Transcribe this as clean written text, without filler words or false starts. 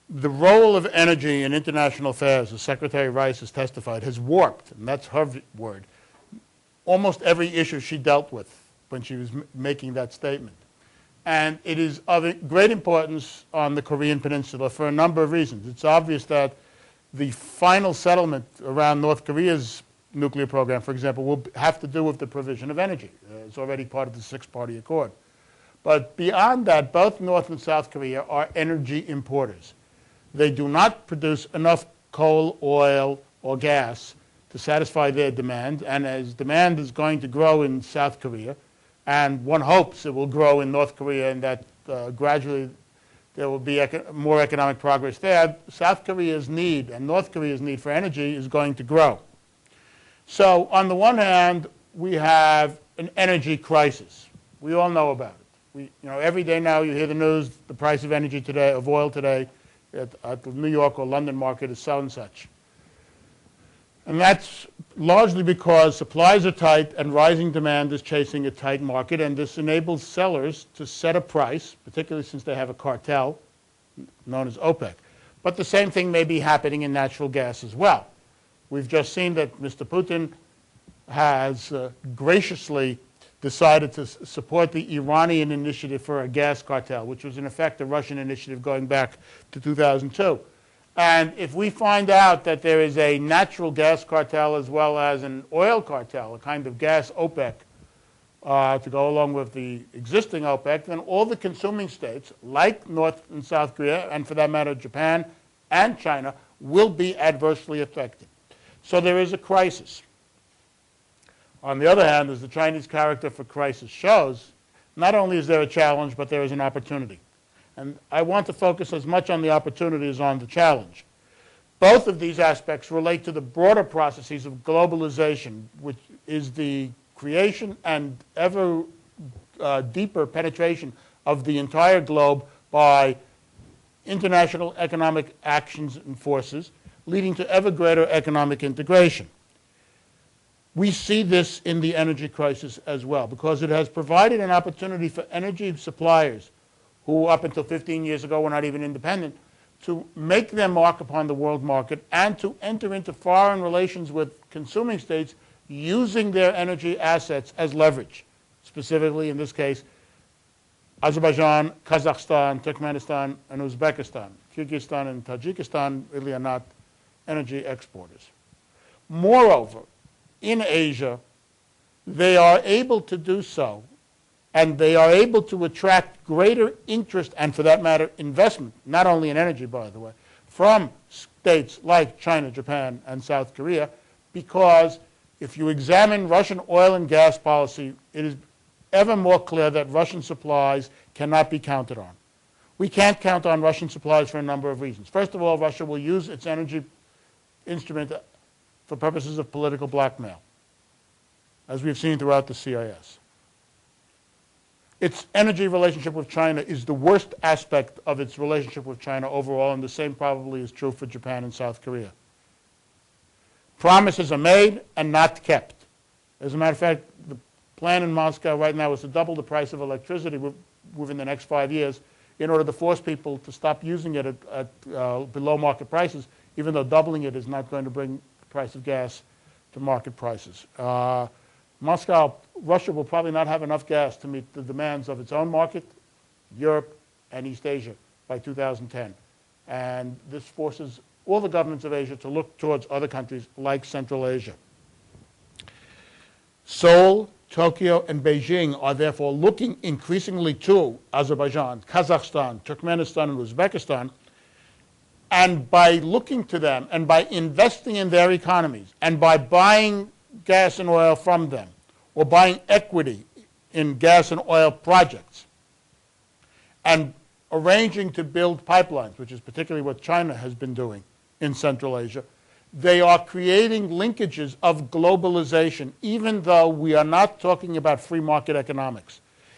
the role of energy in international affairs, as Secretary Rice has testified, has warped, and that's her word, almost every issue she dealt with when she was making that statement. And it is of great importance on the Korean Peninsula for a number of reasons. It's obvious that the final settlement around North Korea's nuclear program, for example, will have to do with the provision of energy. It's already part of the six-party accord. But beyond that, both North and South Korea are energy importers. They do not produce enough coal, oil, or gas to satisfy their demand, and as demand is going to grow in South Korea, and one hopes it will grow in North Korea and that gradually there will be more economic progress there, South Korea's need and North Korea's need for energy is going to grow. So on the one hand, we have an energy crisis. We all know about it. Every day now you hear the news, the price of energy today, of oil today, at the New York or London market is so and such. And that's largely because supplies are tight and rising demand is chasing a tight market, and this enables sellers to set a price, particularly since they have a cartel known as OPEC. But the same thing may be happening in natural gas as well. We've just seen that Mr. Putin has graciously decided to support the Iranian initiative for a gas cartel, which was in effect a Russian initiative going back to 2002. And if we find out that there is a natural gas cartel as well as an oil cartel, a kind of gas OPEC, to go along with the existing OPEC, then all the consuming states, like North and South Korea, and for that matter Japan and China, will be adversely affected. So there is a crisis. On the other hand, as the Chinese character for crisis shows, not only is there a challenge, but there is an opportunity. And I want to focus as much on the opportunity as on the challenge. Both of these aspects relate to the broader processes of globalization, which is the creation and ever deeper penetration of the entire globe by international economic actions and forces, leading to ever greater economic integration. We see this in the energy crisis as well, because it has provided an opportunity for energy suppliers who up until 15 years ago were not even independent, to make their mark upon the world market and to enter into foreign relations with consuming states using their energy assets as leverage. Specifically, in this case, Azerbaijan, Kazakhstan, Turkmenistan, and Uzbekistan. Kyrgyzstan and Tajikistan really are not energy exporters. Moreover, in Asia, they are able to do so, and they are able to attract greater interest and, for that matter, investment, not only in energy, by the way, from states like China, Japan, and South Korea, because if you examine Russian oil and gas policy, it is ever more clear that Russian supplies cannot be counted on. We can't count on Russian supplies for a number of reasons. First of all, Russia will use its energy instrument for purposes of political blackmail, as we've seen throughout the CIS. Its energy relationship with China is the worst aspect of its relationship with China overall, and the same probably is true for Japan and South Korea. Promises are made and not kept. As a matter of fact, the plan in Moscow right now is to double the price of electricity within the next 5 years in order to force people to stop using it at below market prices, even though doubling it is not going to bring the price of gas to market prices. Russia will probably not have enough gas to meet the demands of its own market, Europe, and East Asia by 2010. And this forces all the governments of Asia to look towards other countries like Central Asia. Seoul, Tokyo, and Beijing are therefore looking increasingly to Azerbaijan, Kazakhstan, Turkmenistan, and Uzbekistan. And by looking to them and by investing in their economies and by buying gas and oil from them or buying equity in gas and oil projects and arranging to build pipelines, which is particularly what China has been doing in Central Asia, they are creating linkages of globalization, even though we are not talking about free market economics.